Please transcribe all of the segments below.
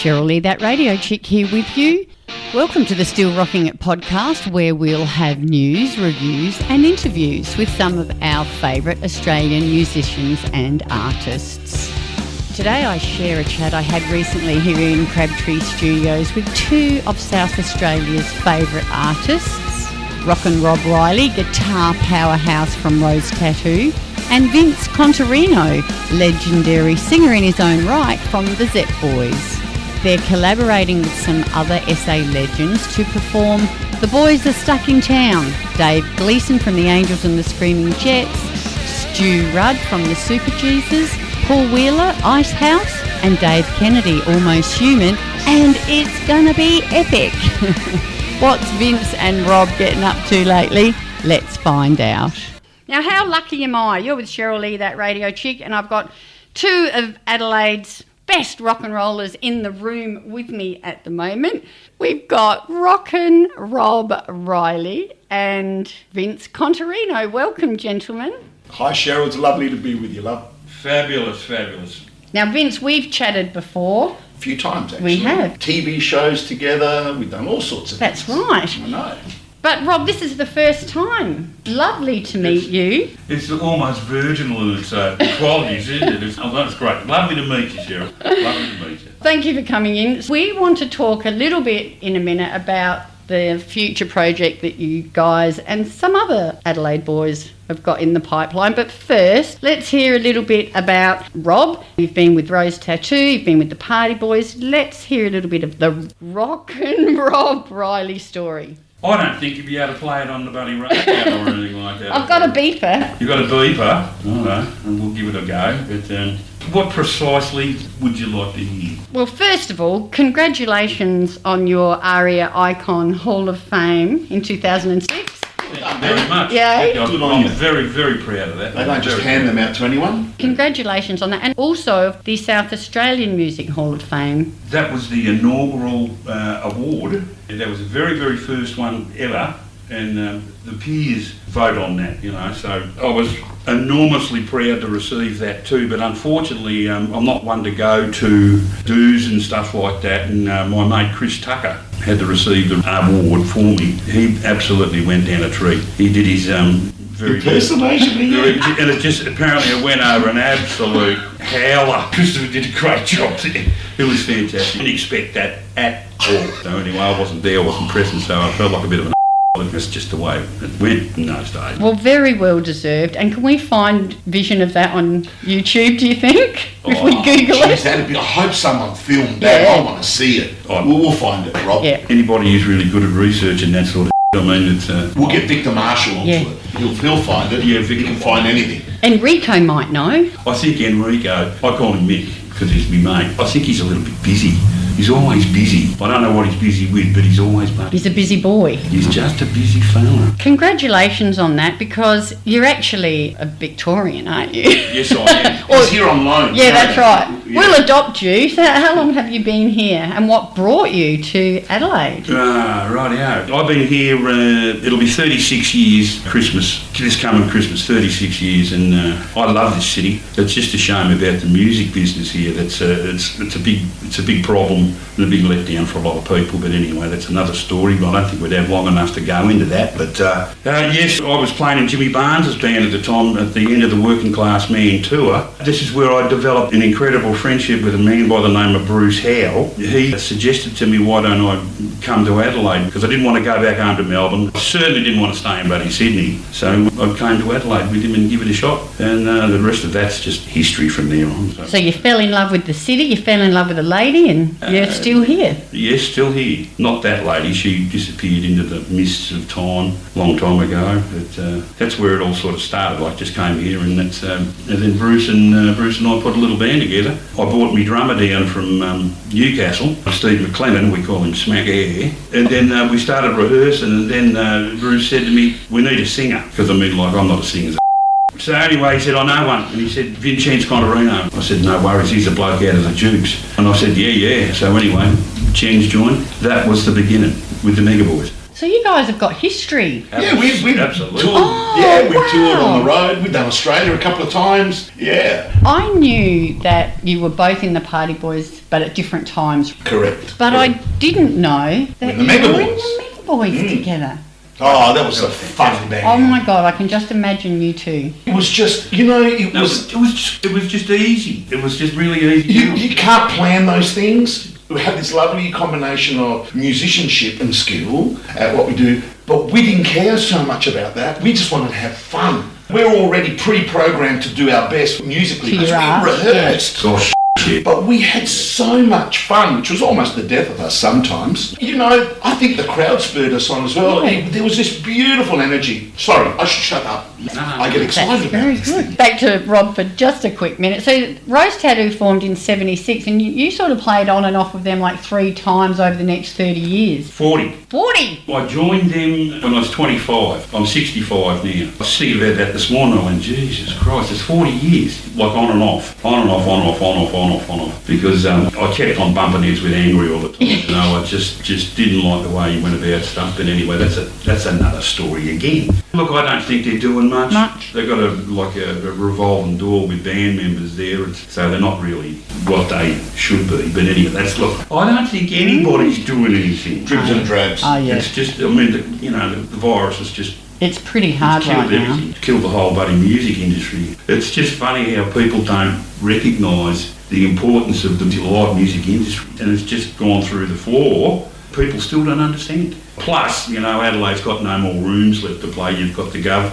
Cheryl Lee, that radio chick here with you. Welcome to the Still Rocking It podcast, where we'll have news, reviews and interviews with some of our favourite Australian musicians and artists. Today I share a chat I had recently here in Crabtree Studios with two of South Australia's favourite artists, Rockin Rob Riley, guitar powerhouse from Rose Tattoo, and Vince Contarino, legendary singer in his own right from the Zep Boys. They're collaborating with some other SA legends to perform The Boys Are Stuck in Town, Dave Gleeson from the Angels and the Screaming Jets, Stu Rudd from the Super Jesus, Paul Wheeler, Icehouse, and Dave Kennedy, Almost Human, and it's gonna be epic. What's Vince and Rob getting up to lately? Let's find out. Now, how lucky am I? You're with Cheryl Lee, that radio chick, and I've got two of Adelaide's best rock and rollers in the room with me at the moment. We've got Rockin Rob Riley and Vince Contarino. Welcome, gentlemen. Hi, Cheryl. It's lovely to be with you, love. Fabulous, fabulous. Now, Vince, we've chatted before. A few times, actually. We have. TV shows together. We've done all sorts of That's things. right. I know. But, Rob, this is the first time. Lovely to meet you. It's almost virginal in its qualities, isn't it? That's great. Lovely to meet you, Cheryl. Lovely to meet you. Thank you for coming in. We want to talk a little bit in a minute about the future project that you guys and some other Adelaide boys have got in the pipeline. But first, let's hear a little bit about Rob. You've been with Rose Tattoo, you've been with the Party Boys. Let's hear a little bit of the Rockin Rob Riley story. I don't think you'd be able to play it on the bloody radio or anything like that. I've got a beeper. You've got a beeper? I know, and we'll give it a go. But what precisely would you like to hear? Well, first of all, congratulations on your ARIA Icon Hall of Fame in 2006. Thank you very much. Yeah. I'm very, very proud of that. They don't just hand them out to anyone. Congratulations on that. And also the South Australian Music Hall of Fame. That was the inaugural award. That was the very, very first one ever. And the peers vote on that, you know. So I was enormously proud to receive that too. But unfortunately, I'm not one to go to dues and stuff like that. And my mate Chris Tucker had to receive the award for me. He absolutely went down a tree. He did his very impersonation, and it just apparently it went over an absolute howler. Christopher did a great job there. It was fantastic. Didn't expect that at all. So anyway, I wasn't there, I wasn't present, so I felt like a bit of an That's just the way it went in those days. Well, very well deserved. And can we find vision of that on YouTube, do you think? If we Google it? I hope someone filmed that. Yeah. I want to see it. We'll find it, Rob. Yeah. Anybody who's really good at research and that sort of I mean, it's... We'll get Victor Marshall onto it. He'll find it. Yeah, Victor can find anything. Enrico might know. I think Enrico, I call him Mick because he's my mate. I think he's a little bit busy. He's always busy. I don't know what he's busy with, but he's always busy. He's a busy boy. He's just a busy fella. Congratulations on that, because you're actually a Victorian, aren't you? Yes, I am. He's here on loan. Yeah, that's right. Yeah. We'll adopt you. So how long have you been here, and what brought you to Adelaide? Rightio. I've been here, it'll be 36 years Christmas, this coming Christmas, 36 years, and I love this city. It's just a shame about the music business here. That's it's a big problem and a big letdown for a lot of people, but anyway, that's another story. I don't think we'd have long enough to go into that, but yes, I was playing in Jimmy Barnes's band at the time, at the end of the Working Class Man tour. This is where I developed an incredible friendship with a man by the name of Bruce Howe. He suggested to me, why don't I come to Adelaide, because I didn't want to go back home to Melbourne. I certainly didn't want to stay in bloody Sydney, so I came to Adelaide with him and give it a shot, and the rest of that's just history from there on. So you fell in love with the city, you fell in love with a lady, and you're still here. Yes, still here. Not that lady. She disappeared into the mists of time a long time ago. But that's where it all sort of started. I just came here, and that's and then Bruce and I put a little band together. I brought my drummer down from Newcastle, Steve McLennan. We call him Smack Air. And then we started rehearsing, and then Bruce said to me, "We need a singer," because I mean, like, I'm not a singer. So anyway, he said, "I know one," and he said, "Vincenzo Contarino." I said, "No worries, he's a bloke out of the Dukes." And I said, yeah. So anyway, Chen's joined. That was the beginning with the MegaBoys. So you guys have got history. Yeah, we've Absolutely. toured. Oh, We've toured wow. on the road. We've done Australia a couple of times. Yeah, I knew that you were both in the Party Boys, but at different times. correct. But I didn't know that the you were in MegaBoys. the MegaBoys together. Oh, that was a fun band. Oh my God, I can just imagine you two. It was just, you know, It was just easy. It was just really easy. you can't plan those things. We had this lovely combination of musicianship and skill at what we do, but we didn't care so much about that. We just wanted to have fun. We're already pre-programmed to do our best musically To because your we art, rehearsed. Gosh, shit. But we had so much fun, which was almost the death of us sometimes. You know, I think the crowd spurred us on as well. Yeah. There was this beautiful energy. Sorry, I should shut up. I get That's excited about very this. good. Back to Rob for just a quick minute. So Rose Tattoo formed in 76 and you sort of played on and off with them like 3 times over the next 30 years. 40. 40! I joined them when I was 25. I'm 65 now. I was thinking about that this morning. I went, Jesus Christ, it's 40 years. Like on and off. On and off, on and off, on and off, on and off, on and off. Because I kept on bumping heads with Angry all the time. You know, I just didn't like the way he went about stuff. But anyway, that's another story again. Look, I don't think they're doing much. They've got a revolving door with band members there, so they're not really what they should be. But anyway, I don't think anybody's doing anything. Dribs and drabs. Oh yeah. It's just, I mean, the virus has just It's pretty hard killed right now. everything. It's killed the whole bloody music industry. It's just funny how people don't recognise the importance of the live music industry, and it's just gone through the floor. People still don't understand. Plus, you know, Adelaide's got no more rooms left to play. You've got the Gov,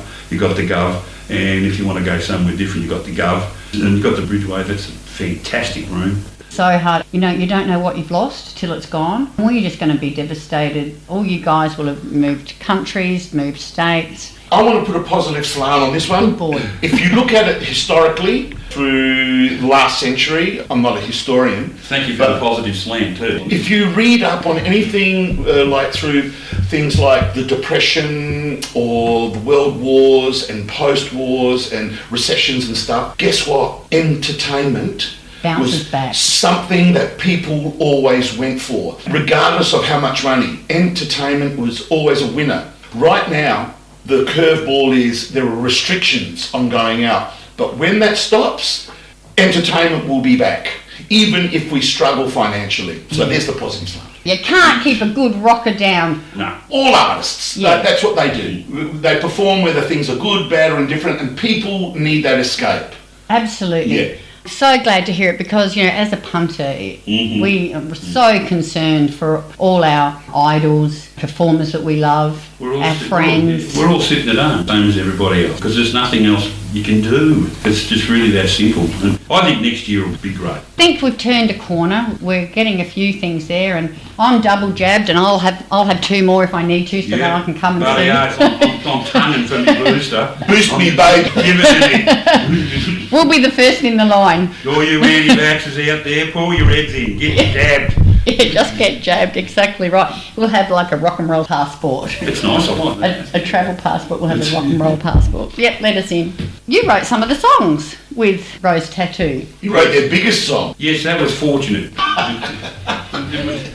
and if you want to go somewhere different, you've got the Gov, and you've got the Bridgeway. That's a fantastic room. So hard. You know, you don't know what you've lost till it's gone. Well, you're just going to be devastated. All you guys will have moved countries, moved states. I want to put a positive slant on this one. Good boy. If you look at it historically through the last century, I'm not a historian. Thank you for the positive slant too. If you read up on anything like through things like the Depression or the World Wars and post-wars and recessions and stuff, guess what? Entertainment Bounces was back. something that people always went for. Regardless of how much money, entertainment was always a winner. Right now, the curveball is there are restrictions on going out. But when that stops, entertainment will be back, even if we struggle financially. So there's the positive side. You can't keep a good rocker down. No. All artists, Yeah. that's what they do. They perform whether things are good, bad or indifferent, and people need that escape. Absolutely. Yeah. So glad to hear it because, you know, as a punter, we are so concerned for all our idols, performers that we love, our friends. We're all sitting at home, same as everybody else, because there's nothing else you can do. It's just really that simple. And I think next year will be great. I think we've turned a corner. We're getting a few things there, and I'm double jabbed, and I'll have 2 more if I need to, so that I can come and Bloody see. oath, I'm tonguing for my booster. Boost me, babe. Give it to me. We'll be the first in the line. All you anti-vaxxers out there, pull your heads in, get jabbed. Yeah, just get jabbed, exactly right. We'll have like a rock and roll passport. It's nice, I like that. A travel passport, we'll have a rock and roll passport. Yep, let us in. You wrote some of the songs with Rose Tattoo. You wrote their biggest song. Yes, that was fortunate.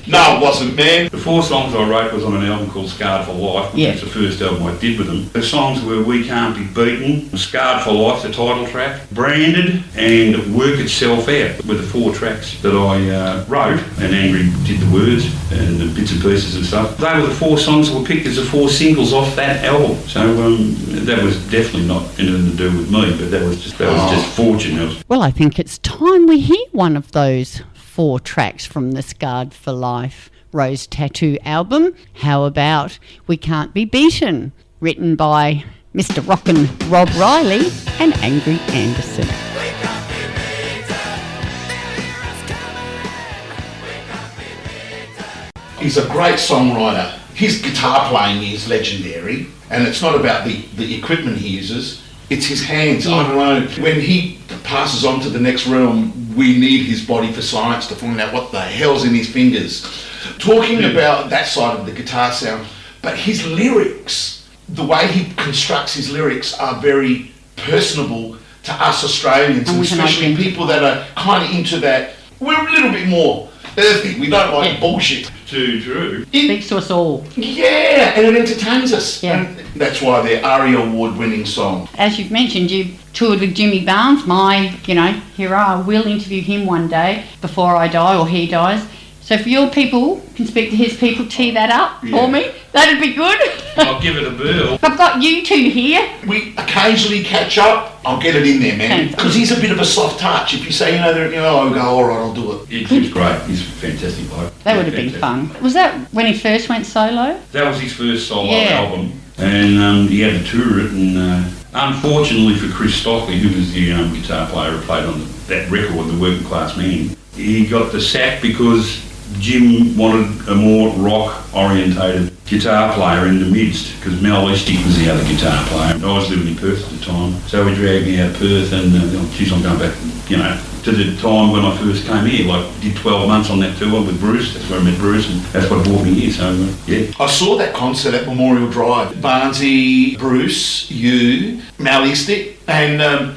No, it wasn't, man. The 4 songs I wrote was on an album called Scarred for Life, which Yeah. was the first album I did with them. The songs were We Can't Be Beaten, Scarred for Life, the title track, Branded, and Work Itself Out were the 4 tracks that I wrote, and Angry did the words and the bits and pieces and stuff. They were the 4 songs that were picked as the 4 singles off that album. So that was definitely not anything to do with me, but that was just fortune. Well, I think it's time we hear one of those 4 tracks from the Scarred for Life Rose Tattoo album. How about We Can't Be Beaten, written by Mr. Rockin Rob Riley and Angry Anderson. He's a great songwriter. His guitar playing is legendary, and it's not about the equipment he uses, it's his hands. I don't know. When he passes on to the next realm, we need his body for science to find out what the hell's in his fingers. Talking about that side of the guitar sound, but his lyrics, the way he constructs his lyrics are very personable to us Australians, and we can especially identify. people that are kind of into that. We're a little bit more earthy. We don't like bullshit. Too true. Speaks to us all. Yeah, and it entertains us. Yeah. And that's why they're ARIA award-winning song. As you've mentioned, you've toured with Jimmy Barnes, my, hero. I will interview him one day before I die or he dies. So if your people can speak to his people, tee that up for me, that'd be good. I'll give it a whirl. I've got you two here. We occasionally catch up. I'll get it in there, man. Because he's a bit of a soft touch. If you say, I'll go, all right, I'll do it. He's great. He's a fantastic bloke. That would have been fun. Was that when he first went solo? That was his first solo album. And he had to tour it. And unfortunately for Chris Stockley, who was the guitar player who played on that record, The Working Class Man, he got the sack because Jim wanted a more rock-orientated guitar player in the midst, because Mel Esty was the other guitar player. I was living in Perth at the time, so he dragged me out of Perth, and I'm going back, to the time when I first came here. Did 12 months on that tour with Bruce. That's where I met Bruce, and that's what brought me here. So yeah. I saw that concert at Memorial Drive. Barnesy, Bruce, you, Mel Esty, and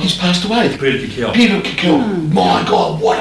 he's passed away. Peter Kikel. Peter Kikel. My God, what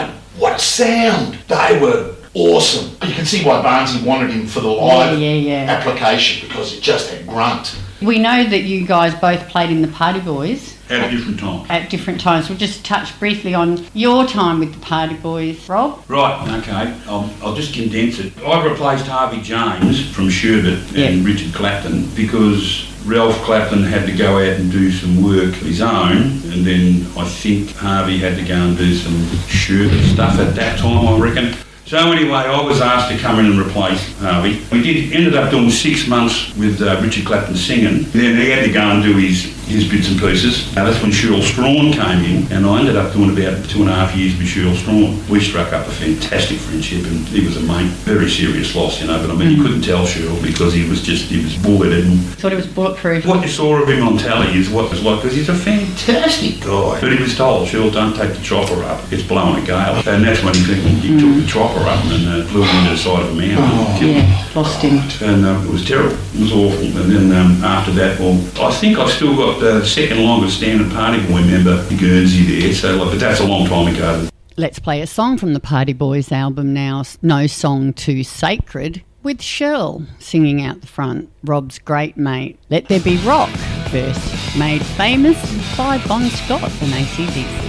a sound! They were awesome. You can see why Barnesy wanted him for the live application, because it just had grunt. We know that you guys both played in the Party Boys. At different times. At different times. We'll just touch briefly on your time with the Party Boys, Rob. Right, okay. I'll just condense it. I replaced Harvey James from Sherbet and Richard Clapton because Ralph Clapton had to go out and do some work of his own, and then I think Harvey had to go and do some Sherbet stuff at that time, I reckon. So anyway, I was asked to come in and replace Harvey. We ended up doing 6 months with Richard Clapton singing. Then he had to go and do his bits and pieces. That's when Cheryl Strawn came in, and I ended up doing about 2.5 years with Cheryl Strawn. We struck up a fantastic friendship, and he was a mate. Very serious loss, but I mean, you couldn't tell Cheryl because he was bulleted. And thought he was bulletproof. What you saw of him on telly is what it was like, because he's a fantastic guy. But he was told, Cheryl, don't take the chopper up. It's blowing a gale. And that's when he took the chopper up and flew him into the side of a mountain. Lost him. And it was terrible. It was awful. And then after that, I think I've still got the second longest standing Party Boy member, Guernsey there. So, but that's a long time ago. Let's play a song from the Party Boys album now, No Song Too Sacred, with Cheryl singing out the front, Rob's great mate. Let There Be Rock, first made famous by Bon Scott and AC/DC.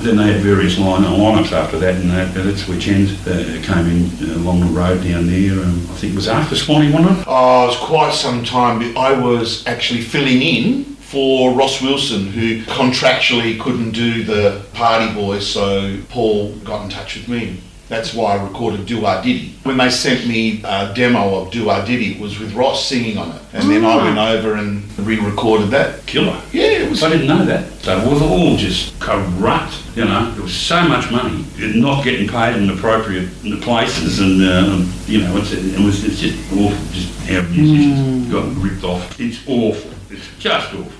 Then they had various lineups after that, and that's which ends came in along the road down there. I think it was after Swanee, wasn't it? Oh, it was quite some time. I was actually filling in for Ross Wilson, who contractually couldn't do the Party Boys, so Paul got in touch with me. That's why I recorded Do I Diddy. When they sent me a demo of Do I Diddy, it was with Ross singing on it. And then I went over and re-recorded that. Killer. Yeah, it was. I didn't know that. So it was all just corrupt, There was so much money not getting paid in appropriate places, and it's just awful, just how musicians got ripped off. It's awful. It's just awful,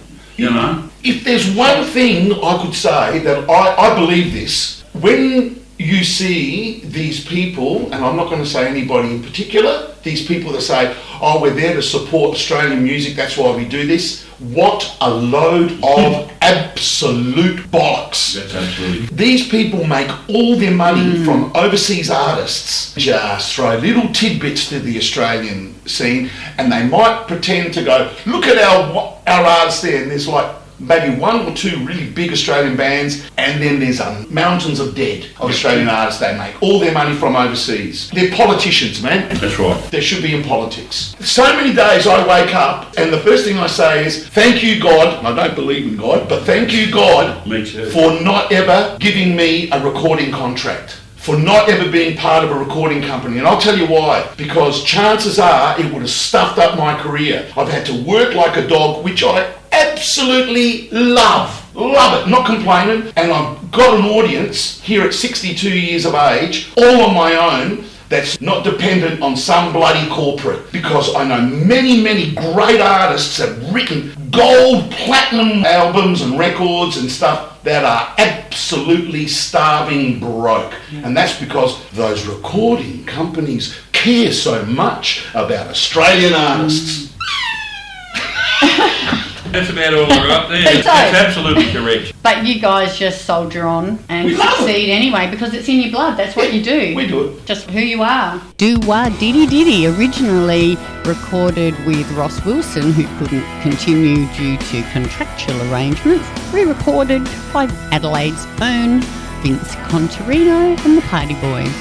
If there's one thing I could say that I believe this, when you see these people, and I'm not going to say anybody in particular, these people that say, oh, we're there to support Australian music, that's why we do this. What a load of absolute bollocks. That's absolutely. These people make all their money from overseas artists, just throw little tidbits to the Australian scene, and they might pretend to go, look at our artists there, and there's like maybe one or two really big Australian bands, and then there's mountains of dead of Australian artists they make all their money from overseas. They're politicians, man. That's right. They should be in politics. So many days I wake up and the first thing I say is, thank you God, I don't believe in God, but thank you God for not ever giving me a recording contract, for not ever being part of a recording company. And I'll tell you why. Because chances are it would have stuffed up my career. I've had to work like a dog, which I absolutely love it, not complaining, and I've got an audience here at 62 years of age, all on my own, that's not dependent on some bloody corporate, because I know many great artists have written gold, platinum albums and records and stuff that are absolutely starving broke. And that's because those recording companies care so much about Australian artists. That's about all I got there. That's absolutely correct. But you guys just soldier on and We love succeed anyway because it's in your blood. That's what you do. We do it. Just who you are. Do Wah Diddy Diddy, originally recorded with Ross Wilson, who couldn't continue due to contractual arrangements, re-recorded by Adelaide's own Vince Contarino and the Party Boys.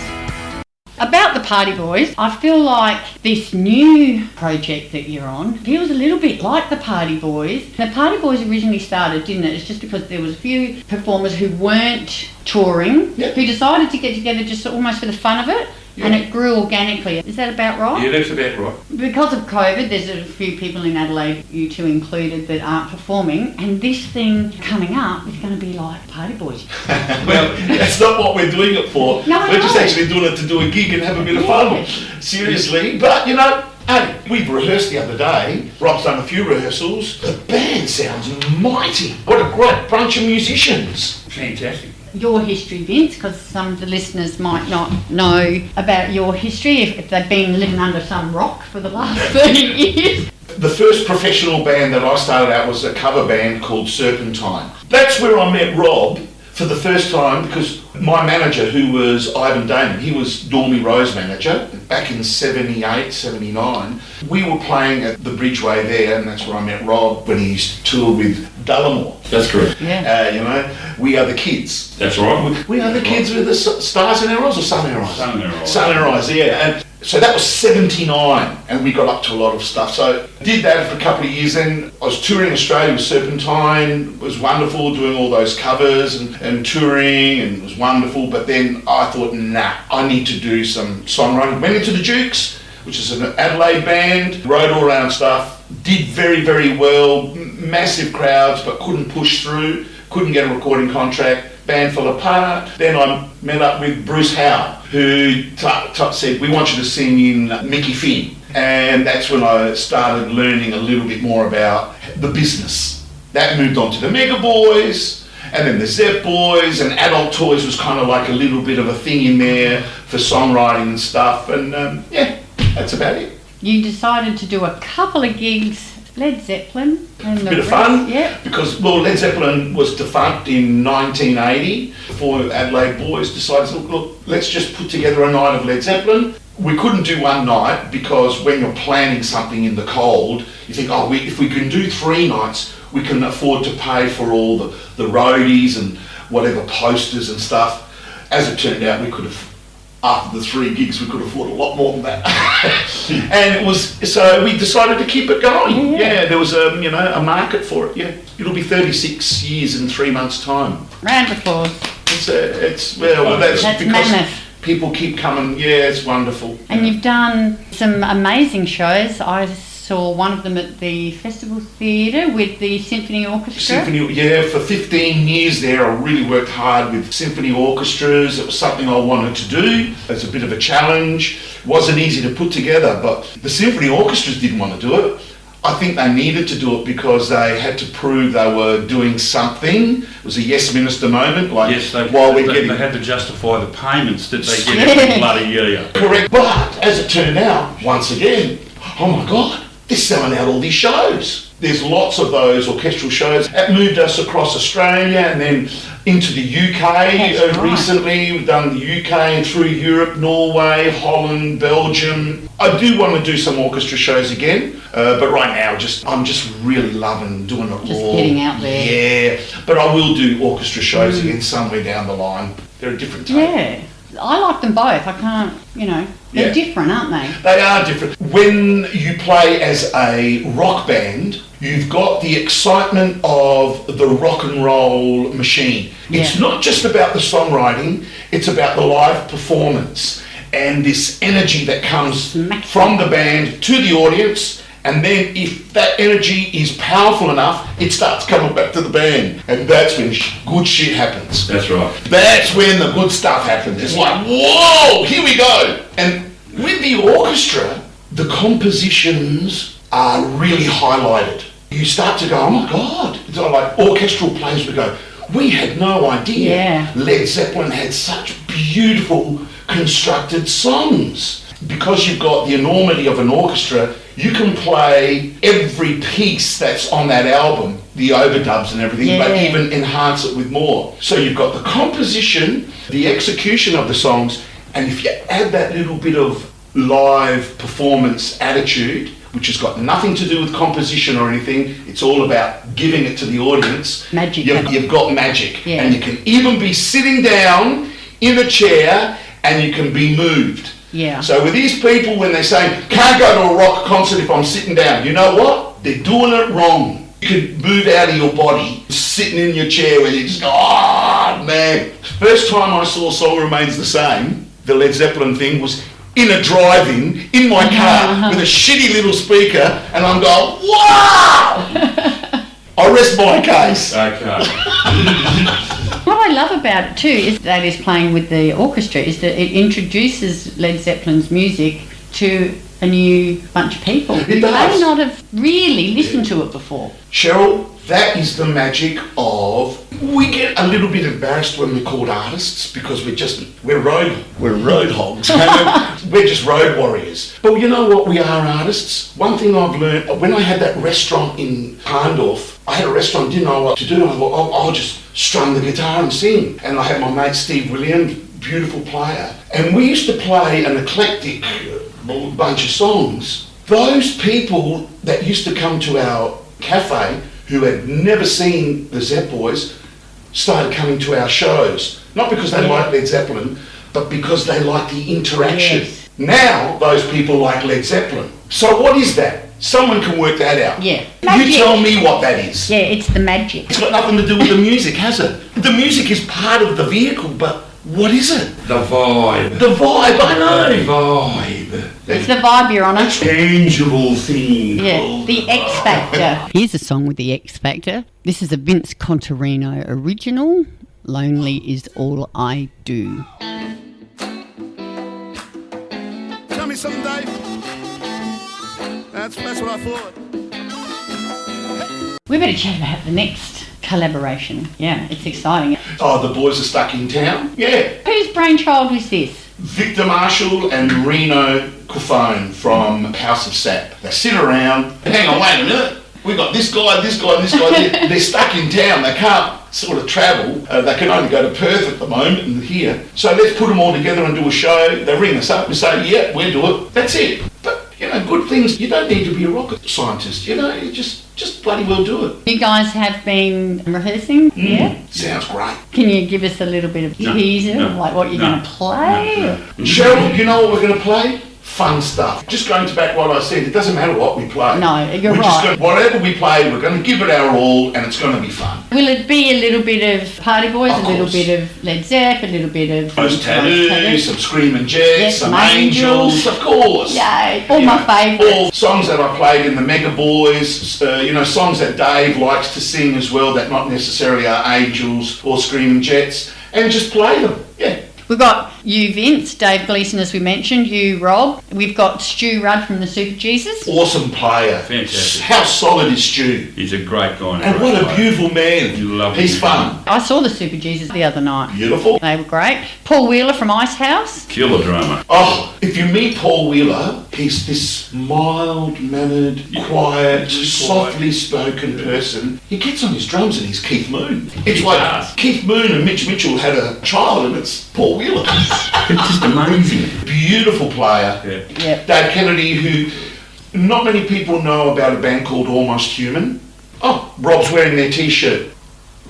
About the Party Boys, I feel like this new project that you're on feels a little bit like the Party Boys. The Party Boys originally started, didn't it? It's just because there was a few performers who weren't touring, who decided to get together just almost for the fun of it, and it grew organically. Is that about right? Yeah, that's about right. Because of COVID, there's a few people in Adelaide, you two included, that aren't performing, and this thing coming up is going to be like Party Boys. Well, that's not what we're doing it for. No, we're just actually doing it to do a gig and have a bit of fun. Seriously. But, you know, hey, we've rehearsed the other day. Rob's done a few rehearsals. The band sounds mighty. What a great bunch of musicians. Fantastic. Your history, Vince, because some of the listeners might not know about your history if they've been living under some rock for the last 30 years. The first professional band that I started out was a cover band called Serpentine. That's where I met Rob for the first time because my manager, who was Ivan Damon, he was Normie Rowe's manager back in 78, 79. We were playing at the Bridgeway there, and that's where I met Rob when he used to tour with Dallimore. That's correct. Yeah. You know, we are the kids. That's right. We are the kids with the stars in our eyes or sun in our eyes? Sun in our eyes. Sun in our eyes, yeah. And so that was 79, and we got up to a lot of stuff. So did that for a couple of years. Then I was touring Australia with Serpentine. It was wonderful doing all those covers and touring, and it was wonderful. But then I thought, nah, I need to do some songwriting. Went into the Dukes, which is an Adelaide band, wrote all around stuff. Did very, very well, massive crowds, but couldn't push through, couldn't get a recording contract, band fell apart. Then I met up with Bruce Howe, who said, we want you to sing in Mickey Finn. And that's when I started learning a little bit more about the business. That moved on to the MegaBoys, and then the Zep Boys, and Adult Toys was kind of like a little bit of a thing in there for songwriting and stuff, and that's about it. You decided to do a couple of gigs, Led Zeppelin and the Bit of rest. fun, Yeah. because Led Zeppelin was defunct in 1980. Four Adelaide boys decided, look, let's just put together a night of Led Zeppelin. We couldn't do one night because when you're planning something in the cold, you think, if we can do 3 nights, we can afford to pay for all the roadies and whatever posters and stuff. As it turned out, we could have. After the 3 gigs, we could afford a lot more than that. And it was, so we decided to keep it going. Yeah, there was a market for it. Yeah, it'll be 36 years in 3 months' time. Round of applause. That's That's because mammoth. people keep coming. Yeah, it's wonderful. And you've done some amazing shows. I saw one of them at the Festival Theatre with the Symphony Orchestra. For 15 years there, I really worked hard with symphony orchestras. It was something I wanted to do. It's a bit of a challenge. It wasn't easy to put together, but the symphony orchestras didn't want to do it. I think they needed to do it because they had to prove they were doing something. It was a yes minister moment. They had to justify the payments that they get every bloody year. Correct. But as it turned out, once again, oh my God, they're selling out all these shows. There's lots of those orchestral shows. That moved us across Australia and then into the UK recently. We've done the UK and through Europe, Norway, Holland, Belgium. I do want to do some orchestra shows again, but right now I'm just really loving doing it Just all. getting out there. Yeah, but I will do orchestra shows again somewhere down the line. They're a different type. Yeah. I like them both. I can't, they're different, aren't they? They are different. When you play as a rock band, you've got the excitement of the rock and roll machine. It's not just about the songwriting, it's about the live performance and this energy that comes from the band to the audience. And then if that energy is powerful enough, it starts coming back to the band. And that's when good shit happens. That's right. That's when the good stuff happens. It's like, whoa, here we go. And with the orchestra, the compositions are really highlighted. You start to go, oh my God. It's like orchestral players would go, we had no idea Led Zeppelin had such beautiful constructed songs. Because you've got the enormity of an orchestra, you can play every piece that's on that album, the overdubs and everything, but even enhance it with more. So you've got the composition, the execution of the songs, and if you add that little bit of live performance attitude, which has got nothing to do with composition or anything, it's all about giving it to the audience. Magic. You've got magic. Yeah. And you can even be sitting down in a chair and you can be moved. Yeah. So with these people, when they say, can't go to a rock concert if I'm sitting down, you know what? They're doing it wrong. You can move out of your body, sitting in your chair where you just go, oh man. First time I saw Song Remains the Same, the Led Zeppelin thing, was in a drive-in, in my car, with a shitty little speaker, and I'm going, wow! I rest my case. Okay. What I love about it too is that is playing with the orchestra, is that it introduces Led Zeppelin's music to a new bunch of people who may not have really listened to it before. Cheryl, that is the magic of, we get a little bit embarrassed when we're called artists because we're road hogs. We're just road warriors. But you know what, we are artists. One thing I've learned, when I had that restaurant in Parndorf, I had a restaurant, didn't know what to do. I thought, I'll just strum the guitar and sing. And I had my mate Steve Williams, beautiful player. And we used to play an eclectic bunch of songs. Those people that used to come to our cafe who had never seen the Zep Boys started coming to our shows. Not because they like Led Zeppelin, but because they like the interaction. Yes. Now those people like Led Zeppelin. So what is that? Someone can work that out. Yeah. You Magic. tell me what that is. Yeah, it's the magic. It's got nothing to do with the music, has it? The music is part of the vehicle, but what is it? The vibe. The vibe, I know. The vibe. It's the vibe you're on. Tangible thing. Yeah, the X Factor. Here's a song with the X Factor. This is a Vince Contarino original. Lonely is all I do. Tell me something, Dave. That's what I thought. We better chat about the next collaboration. Yeah, it's exciting. Oh, the boys are stuck in town? Yeah. Whose brainchild was this? Victor Marshall and Reno Cuffone from House of Sap. They sit around, hang on, wait a minute. We got this guy, this guy, and this guy. They're stuck in town. They can't sort of travel. They can only go to Perth at the moment and here. So let's put them all together and do a show. They ring us up and say, yeah, we'll do it. That's it. But, you know, good things. You don't need to be a rocket scientist. You know, you just bloody well do it. You guys have been rehearsing? Yeah. Sounds great. Can you give us a little bit of teaser of like what you're going to play? Cheryl, you know what we're going to play? Fun stuff. Just going to back what I said, it doesn't matter what we play. No, you're we're right. Whatever we play, we're going to give it our all and it's going to be fun. Will it be a little bit of Party Boys, Of a little course. bit of Led Zepp, a little bit of... Most Tattoos, some Screaming Jets, Yes, some some Angels, Angels. of course. Yay, all You my know, favourites. all songs that I played in the MegaBoys, you know, songs that Dave likes to sing as well that not necessarily are Angels or Screaming Jets, and just play them, yeah. We've got you, Vince, Dave Gleeson, as we mentioned, you, Rob. We've got Stu Rudd from the Super Jesus. Awesome player. Fantastic. How solid is Stu? He's a great guy. And what a beautiful man. You love He's him. fun. I saw the Super Jesus the other night. Beautiful. They were great. Paul Wheeler from Ice House. Killer drama. Oh, if you meet Paul Wheeler, he's this mild-mannered, quiet, softly spoken person. He gets on his drums and he's Keith Moon. It's like Keith Moon and Mitch Mitchell had a child and it's Paul Wheeler. It's just amazing. Beautiful player. Yeah. Yep. Dave Kennedy, who not many people know about a band called Almost Human. Oh, Rob's wearing their t-shirt.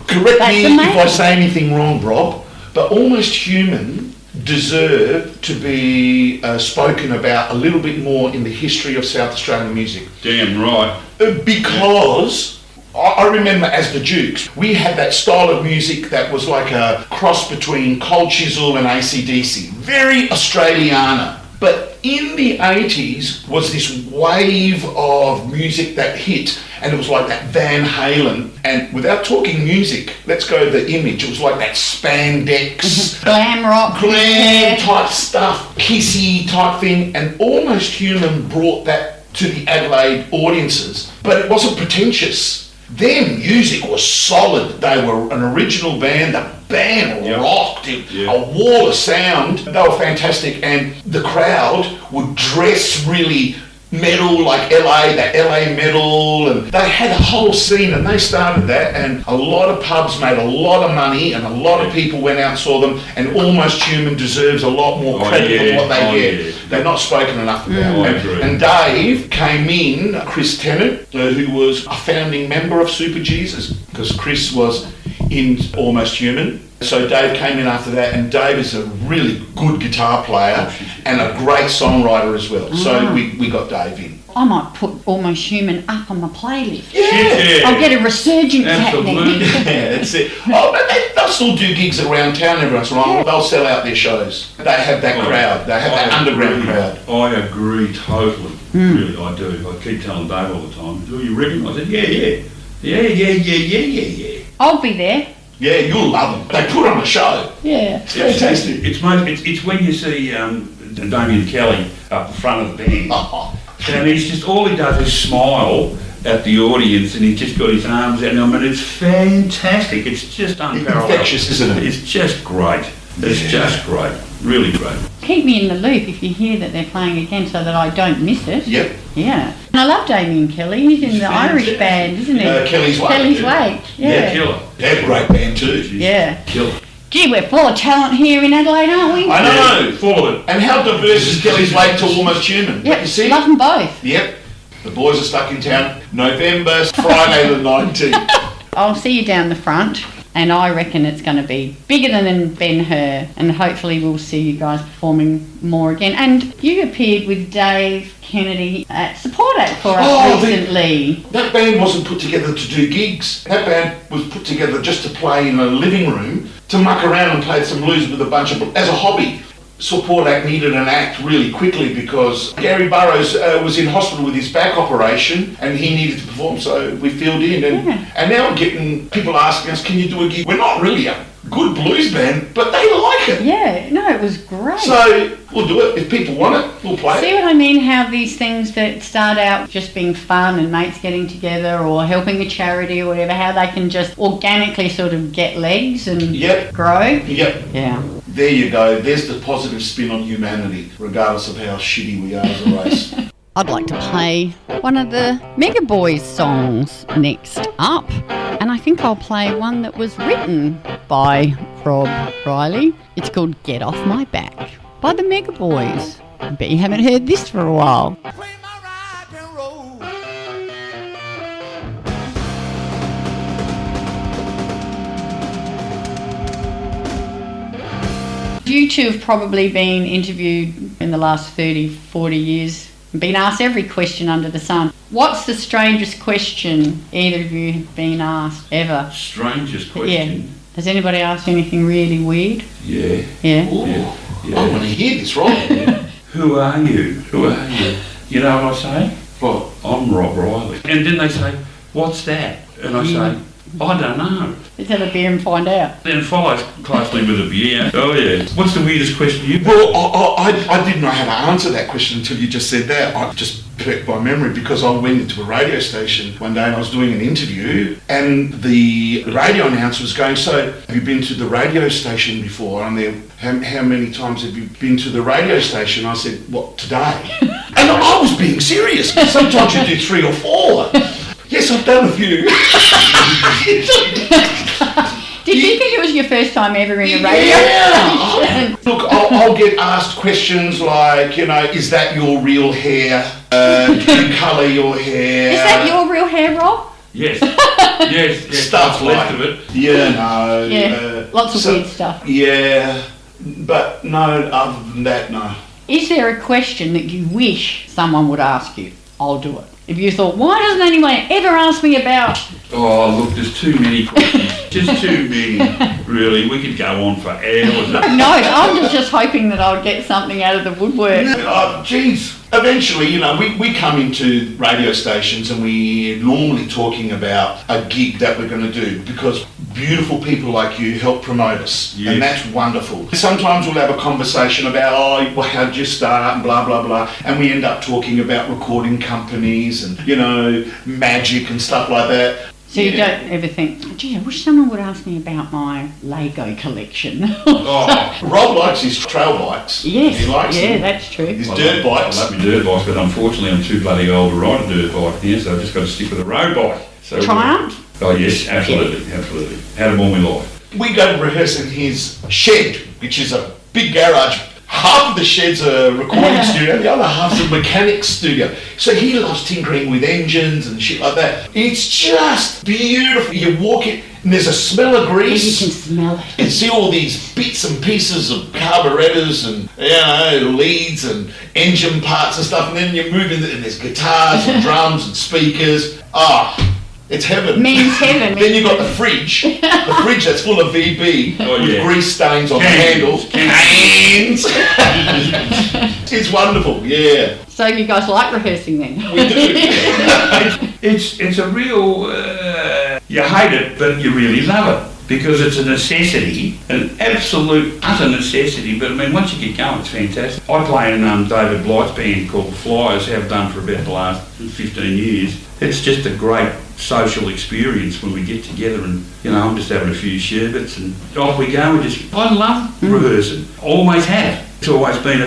Correct That's me amazing. if I say anything wrong, Rob, but Almost Human deserve to be spoken about a little bit more in the history of South Australian music. Damn right. Because I remember as the Dukes, we had that style of music that was like a cross between Cold Chisel and AC/DC. Very Australiana. But in the 80s was this wave of music that hit, and it was like that Van Halen. And without talking music, let's go the image. It was like that spandex, Glam rock. glam type stuff, kissy type thing, and Almost Human brought that to the Adelaide audiences. But it wasn't pretentious. Their music was solid. They were an original band. The band rocked. A wall of sound. They were fantastic. And the crowd would dress really metal, like LA, that LA metal, and they had a whole scene, and they started that, and a lot of pubs made a lot of money, and a lot of people went out and saw them, and Almost Human deserves a lot more credit for what they get. Yeah. They're not spoken enough about. I agree. And Dave came in, Chris Tennant, who was a founding member of Super Jesus, because Chris was in Almost Human. So Dave came in after that, and Dave is a really good guitar player and a great songwriter as well. So we got Dave in. I might put Almost Human up on my playlist. Yeah. I'll get a resurgence happening. Yeah, that's it. Oh, but they'll still do gigs around town every once in a while. They'll sell out their shows. They have that crowd. They have that underground crowd. I agree totally. Really, I do. I keep telling Dave all the time, do you reckon? I said, yeah. I'll be there. Yeah, you'll love them. They put on a show. Yeah. It's fantastic. It's when you see Damien Kelly up the front of the band. And he's just, all he does is smile at the audience, and he's just got his arms out. I mean, it's fantastic. It's just unparalleled. Infectious, isn't it? It's just great. It's just great. Really great. Keep me in the loop if you hear that they're playing again so that I don't miss it. Yep. Yeah. And I love Damien Kelly. He's in the Irish band, isn't he? Kelly's Way. Kelly's Way. Yeah, killer. They're a great band too. Yeah. Killer. Gee, we're full of talent here in Adelaide, aren't we? I know. Full of it. And how diverse is Kelly's Way to Almost Human? Yep. You see? Love them both. Yep. The boys are stuck in town. November, Friday the 19th. I'll see you down the front, and I reckon it's going to be bigger than Ben-Hur, and hopefully we'll see you guys performing more again. And you appeared with Dave Kennedy at Support Act for us recently. That band wasn't put together to do gigs. That band was put together just to play in a living room, to muck around and play some blues with a bunch of, as a hobby. Support Act needed an act really quickly because Gary Burrows was in hospital with his back operation and he needed to perform, so we filled in. And now I'm getting people asking us, can you do a gig? We're not really a good blues band, but they like it. Yeah, no, it was great. So we'll do it. If people want it, we'll play See it. what I mean? How these things that start out just being fun and mates getting together or helping a charity or whatever, how they can just organically sort of get legs and grow. Yep. Yeah. There you go. There's the positive spin on humanity, regardless of how shitty we are as a race. I'd like to play one of the MegaBoys songs next up. And I think I'll play one that was written by Rob Riley. It's called Get Off My Back by the MegaBoys. I bet you haven't heard this for a while. Play my rock and roll. You two have probably been interviewed in the last 30, 40 years, been asked every question under the sun. What's the strangest question either of you have been asked ever? Strangest question? Yeah. Has anybody asked anything really weird? Yeah. Yeah. Ooh, Yeah. I want to hear this, Rob. Who are you? Who are you? You know what I say? Well, I'm Rob Riley. And then they say, what's that? And I say, I don't know. Let's have a beer and find out. Then follows closely with a beer. Oh yeah. What's the weirdest question you've got? well, I didn't know how to answer that question until you just said that. I just perked my memory because I went into a radio station one day and I was doing an interview and the radio announcer was going, so have you been to the radio station before? And they're, how many times have you been to the radio station? I said, what, today? And I was being serious. Sometimes you do 3 or 4. Yes, I've done a few. Did you think it was your first time ever in a radio Yeah. station? Look, I'll get asked questions like, is that your real hair? Do you colour your hair? Is that your real hair, Rob? Yes. Yes. Stuff left like of it. Yeah, no. Yeah, lots of weird stuff. Yeah, but no, other than that, no. Is there a question that you wish someone would ask you? I'll do it. If you thought, why doesn't anyone ever ask me about... Oh, look, there's too many questions. Just too many, really. We could go on for hours. No, I'm just hoping that I'll get something out of the woodwork. Oh, geez. Eventually, we come into radio stations and we're normally talking about a gig that we're going to do because beautiful people like you help promote us. Yes. And that's wonderful. Sometimes we'll have a conversation about, how'd you start and blah, blah, blah. And we end up talking about recording companies and, magic and stuff like that. So you don't ever think, gee, I wish someone would ask me about my Lego collection. Rob likes his trail bikes. Yes, He likes them. that's true. His dirt bikes. I love my dirt bikes, but unfortunately I'm too bloody old to ride a dirt bike here, so I've just got to stick with a road bike. So, Triumph? Oh yes, absolutely, absolutely. Had them all my life. We go to rehearse in his shed, which is a big garage. Half of the shed's a recording studio, the other half's a mechanics studio. So he loves tinkering with engines and shit like that. It's just beautiful. You walk in and there's a smell of grease. You can smell it. You can see all these bits and pieces of carburetors and leads and engine parts and stuff, and then you move in and there's guitars and drums and speakers. It's heaven. Means heaven. Then you've got the fridge that's full of VB with grease stains on the handles. Cans. It's wonderful, yeah. So you guys like rehearsing then? We do. It's a real, you hate it, but you really love it. Because it's a necessity, an absolute, utter necessity, but I mean, once you get going, it's fantastic. I play in David Blight's band called Flyers, have done for about the last 15 years. It's just a great social experience when we get together and, I'm just having a few sherbets and off we go. I love rehearsing, always have. It's always been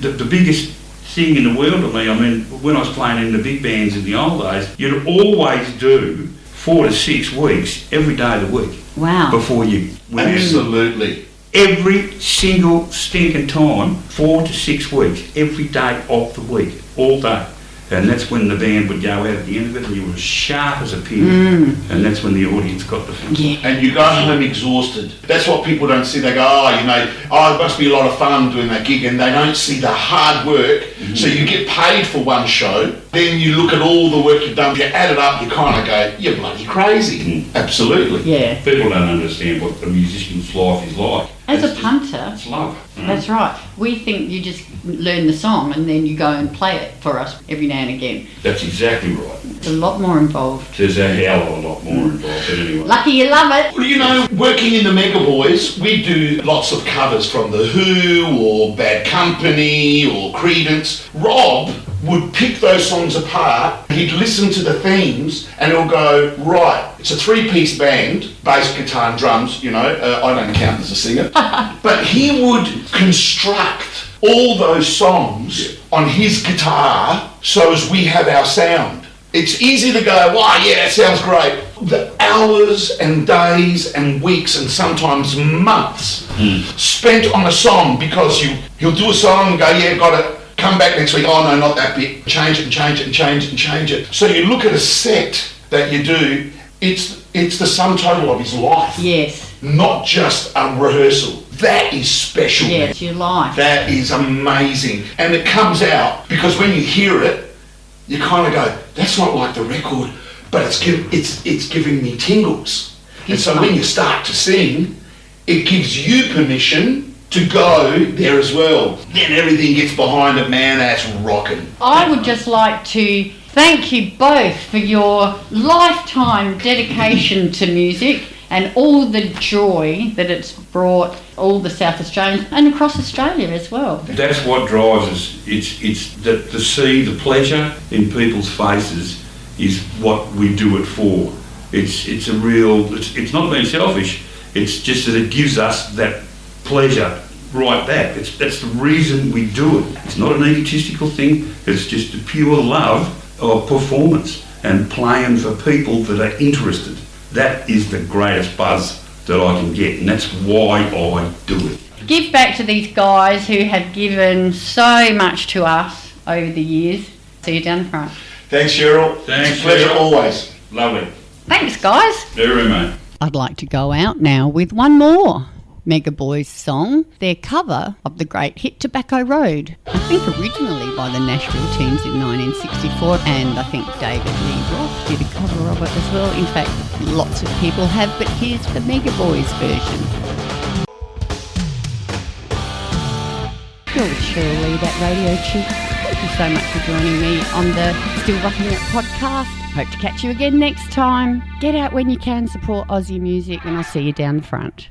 the biggest thing in the world to me. I mean, when I was playing in the big bands in the old days, you'd always do 4 to 6 weeks every day of the week. Wow. Before you went out. Absolutely. Every single stinking time, 4 to 6 weeks, every day of the week, all day. And that's when the band would go out at the end of it and you were as sharp as a pin. And that's when the audience got the thing. Yeah. And you go home exhausted. That's what people don't see. They go, it must be a lot of fun doing that gig, and they don't see the hard work. So you get paid for one show, then you look at all the work you've done, you add it up, you kind of go, you're bloody crazy. Absolutely. Yeah. People don't understand what a musician's life is like. As a punter, it's love. That's right. We think you just learn the song and then you go and play it for us every now and again. That's exactly right. It's a lot more involved. There's a hell of a lot more involved, but anyway. Lucky you love it. Well, working in the MegaBoys, we do lots of covers from The Who or Bad Company or Creedence. Rob would pick those songs apart, he'd listen to the themes, and he'll go, right, it's a 3-piece band, bass, guitar and drums, I don't count as a singer, but he would construct all those songs on his guitar so as we have our sound. It's easy to go, wow, yeah, it sounds great. The hours and days and weeks and sometimes months spent on a song, because he'll do a song and go, yeah, got it. Come back next week, oh no, not that bit. Change it and change it and change it and change it. So you look at a set that you do, it's the sum total of his life. Yes. Not just a rehearsal. That is special. Yeah, it's your life. That is amazing. And it comes out, because when you hear it, you kind of go, that's not like the record, but it's giving me tingles. And so when you start to sing, it gives you permission to go there as well. Then everything gets behind it, man, that's rocking. I would just like to thank you both for your lifetime dedication to music and all the joy that it's brought all the South Australians and across Australia as well. That's what drives us. It's that to see the pleasure in people's faces is what we do it for. It's a real, it's not being selfish, it's just that it gives us that pleasure right back. That's the reason we do it. It's not an egotistical thing, it's just a pure love of performance and playing for people that are interested. That is the greatest buzz that I can get, and that's why I do it. Give back to these guys who have given so much to us over the years. See you down the front. Thanks, Cheryl. Thanks, it's a pleasure Cheryl. always. Lovely. Thanks, guys. Very much. I'd like to go out now with one more MegaBoys song, their cover of the great hit Tobacco Road. I think originally by the Nashville Teens in 1964, and I think David Lee Roth did a cover of it as well. In fact, lots of people have, but here's the MegaBoys version. You're with Cheryl Lee, that radio chick. Thank you so much for joining me on the Still Rockin It podcast. Hope to catch you again next time. Get out when you can, support Aussie music, and I'll see you down the front.